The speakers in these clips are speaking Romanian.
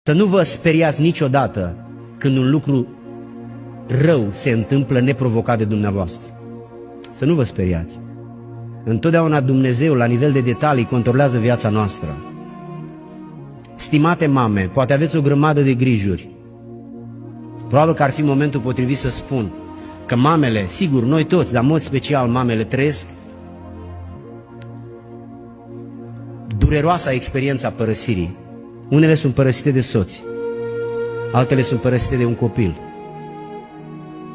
Să nu vă speriați niciodată când un lucru rău se întâmplă neprovocat de dumneavoastră. Să nu vă speriați. Întotdeauna Dumnezeu, la nivel de detalii, controlează viața noastră. Stimate mame, poate aveți o grămadă de grijuri. Probabil că ar fi momentul potrivit să spun că mamele, sigur, noi toți, dar în mod special mamele, trăiesc dureroasa experiența părăsirii. Unele sunt părăsite de soți, altele sunt părăsite de un copil.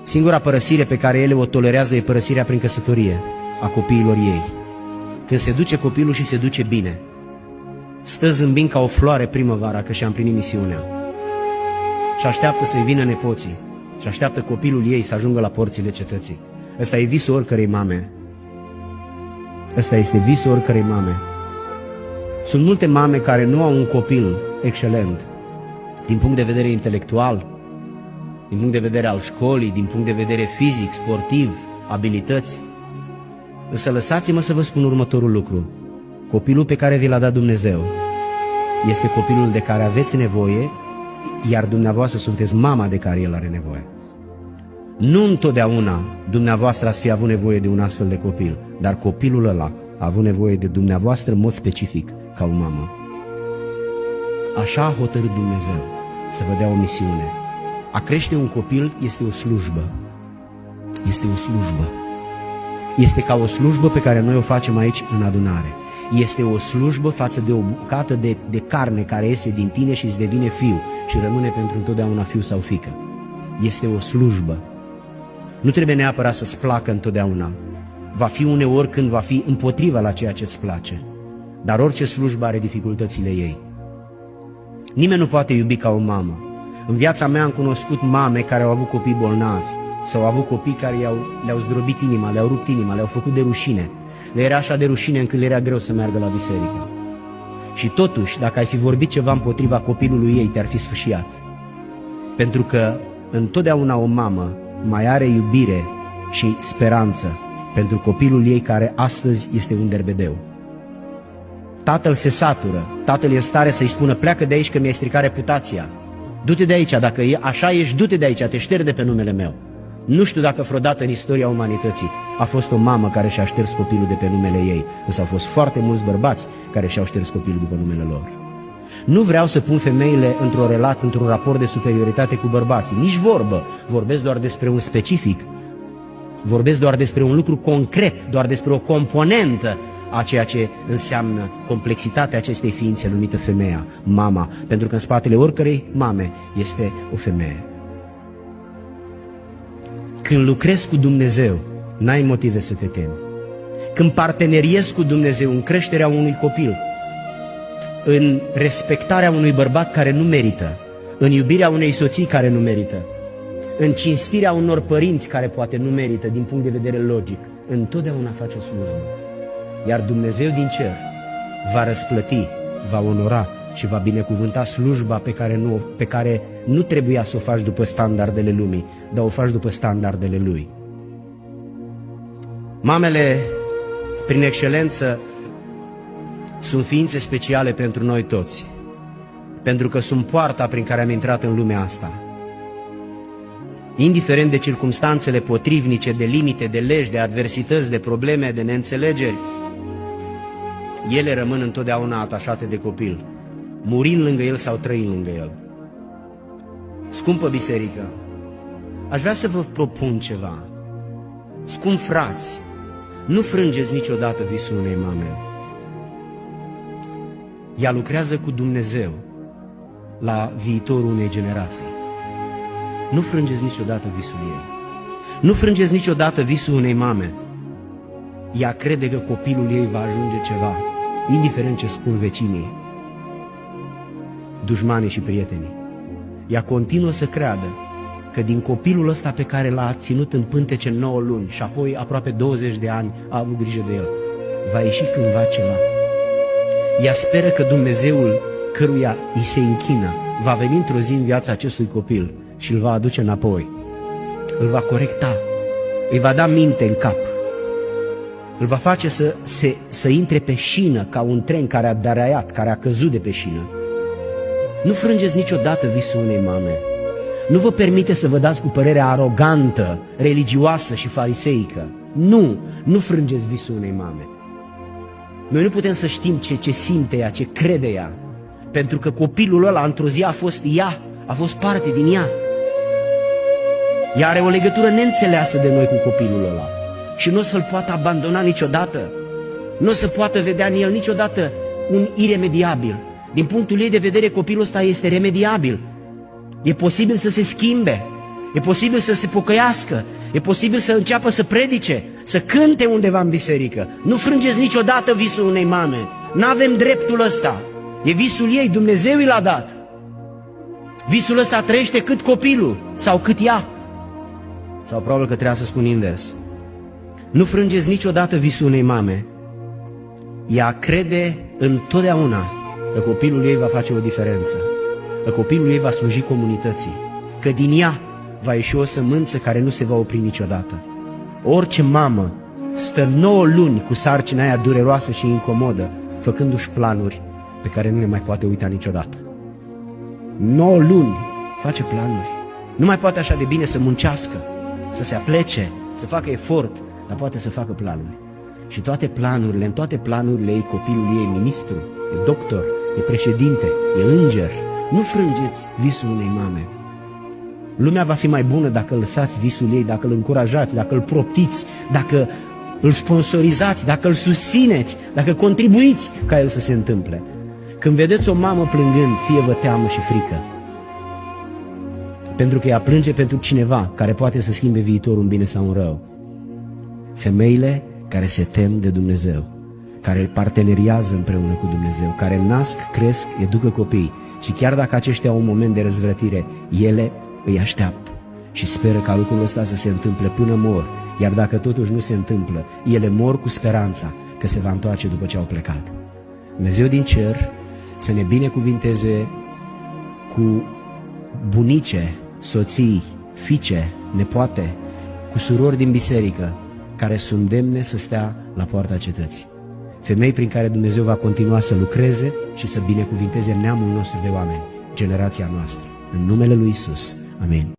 Singura părăsire pe care ele o tolerează e părăsirea prin căsătorie a copiilor ei. Când se duce copilul și se duce bine, stă zâmbind ca o floare primăvara că și-a împlinit misiunea și așteaptă să-i vină nepoții și așteaptă copilul ei să ajungă la porțile cetății. Ăsta e visul oricărei mame. Ăsta este visul oricărei mame. Sunt multe mame care nu au un copil excelent din punct de vedere intelectual, din punct de vedere al școlii, din punct de vedere fizic, sportiv, abilități. Însă lăsați-mă să vă spun următorul lucru. Copilul pe care vi l-a dat Dumnezeu este copilul de care aveți nevoie, iar dumneavoastră sunteți mama de care el are nevoie. Nu întotdeauna dumneavoastră ați fi avut nevoie de un astfel de copil, dar copilul ăla a avut nevoie de dumneavoastră în mod specific, ca o mamă. Așa a hotărât Dumnezeu să vă dea o misiune. A crește un copil este o slujbă. Este o slujbă. Este ca o slujbă pe care noi o facem aici în adunare. Este o slujbă față de o bucată de carne care iese din tine și îți devine fiu și rămâne pentru întotdeauna fiu sau fiică. Este o slujbă. Nu trebuie neapărat să-ți placă întotdeauna. Va fi uneori când va fi împotriva la ceea ce îți place. Dar orice slujbă are dificultățile ei. Nimeni nu poate iubi ca o mamă. În viața mea am cunoscut mame care au avut copii bolnavi sau au avut copii care le-au zdrobit inima, le-au rupt inima, le-au făcut de rușine. Le era așa de rușine încât le era greu să meargă la biserică. Și totuși, dacă ai fi vorbit ceva împotriva copilului ei, te-ar fi sfâșiat. Pentru că întotdeauna o mamă mai are iubire și speranță pentru copilul ei care astăzi este un derbedeu. Tatăl se satură, tatăl e în stare să-i spună pleacă de aici că mi-ai stricat reputația. Du-te de aici, dacă așa ești, du-te de aici, te șterg de pe numele meu. Nu știu dacă vreodată în istoria umanității a fost o mamă care și-a șters copilul de pe numele ei, însă au fost foarte mulți bărbați care și-au șters copilul după numele lor. Nu vreau să pun femeile într-un raport de superioritate cu bărbații, nici vorbă, vorbesc doar despre un specific, vorbesc doar despre un lucru concret, doar despre o componentă a ceea ce înseamnă complexitatea acestei ființe numită femeia, mama, pentru că în spatele oricărei mame este o femeie. Când lucrezi cu Dumnezeu, n-ai motive să te temi. Când parteneriezi cu Dumnezeu în creșterea unui copil, în respectarea unui bărbat care nu merită, în iubirea unei soții care nu merită, în cinstirea unor părinți care poate nu merită din punct de vedere logic, întotdeauna faci o slujbă. Iar Dumnezeu din cer va răsplăti, va onora și va binecuvânta slujba pe care nu trebuia să o faci după standardele lumii, dar o faci după standardele Lui. Mamele, prin excelență, sunt ființe speciale pentru noi toți, pentru că sunt poarta prin care am intrat în lumea asta. Indiferent de circumstanțele potrivnice, de limite, de legi, de adversități, de probleme, de neînțelegeri, ele rămân întotdeauna atașate de copil, murind lângă el sau trăind lângă el. Scumpă biserică, aș vrea să vă propun ceva. Scumpi frați, nu frângeți niciodată visul unei mame. Ea lucrează cu Dumnezeu la viitorul unei generații. Nu frângeți niciodată visul ei. Nu frângeți niciodată visul unei mame. Ea crede că copilul ei va ajunge ceva, indiferent ce spun vecinii, dușmanii și prietenii. Ea continuă să creadă că din copilul ăsta pe care l-a ținut în pântece 9 luni și apoi aproape 20 de ani a avut grijă de el, va ieși cândva ceva. Ea speră că Dumnezeul căruia îi se închină va veni într-o zi în viața acestui copil și îl va aduce înapoi, îl va corecta, îi va da minte în cap, îl va face să intre pe șină ca un tren care a deraiat, care a căzut de pe șină. Nu frângeți niciodată visul unei mame. Nu vă permite să vă dați cu părerea arogantă, religioasă și fariseică. Nu frângeți visul unei mame. Noi nu putem să știm ce simte ea, ce crede ea, pentru că copilul ăla într-o zi a fost ea, a fost parte din ea. Ea are o legătură neînțeleasă de noi cu copilul ăla și nu o să-l poată abandona niciodată. Nu o să poată vedea în el niciodată un iremediabil. Din punctul ei de vedere, copilul ăsta este remediabil. E posibil să se schimbe, e posibil să se pocăiască, e posibil să înceapă să predice, să cânte undeva în biserică. Nu frângeți niciodată visul unei mame. N-avem dreptul ăsta. E visul ei, Dumnezeu i l-a dat. Visul ăsta trăiește cât copilul sau cât ea. Sau probabil că trebuia să spun invers. Nu frângeți niciodată visul unei mame. Ea crede întotdeauna că copilul ei va face o diferență, că copilul ei va sluji comunității, că din ea va ieși o sămânță care nu se va opri niciodată. Orice mamă stă 9 luni cu sarcina aia dureroasă și incomodă, făcându-și planuri pe care nu le mai poate uita niciodată. 9 luni face planuri. Nu mai poate așa de bine să muncească, să se aplece, să facă efort, dar poate să facă planuri. Și în toate planurile ei, copilul ei e ministru, e doctor, e președinte, e înger. Nu frângeți visul unei mame. Lumea va fi mai bună dacă lăsați visul ei, dacă îl încurajați, dacă îl proptiți, dacă îl sponsorizați, dacă îl susțineți, dacă contribuiți ca el să se întâmple. Când vedeți o mamă plângând, fie vă teamă și frică, pentru că ea plânge pentru cineva care poate să schimbe viitorul în bine sau în rău. Femeile care se tem de Dumnezeu, care parteneriază împreună cu Dumnezeu, care nasc, cresc, educă copii și chiar dacă aceștia au un moment de răzvrătire, ele îi așteaptă și speră ca lucrul ăsta să se întâmple până mor, iar dacă totuși nu se întâmplă, ele mor cu speranța că se va întoarce după ce au plecat. Dumnezeu din cer să ne binecuvinteze cu bunice, soții, fiice, nepoate, cu surori din biserică, care sunt demne să stea la poarta cetății. Femei prin care Dumnezeu va continua să lucreze și să binecuvinteze neamul nostru de oameni, generația noastră. În numele lui Iisus. Amin.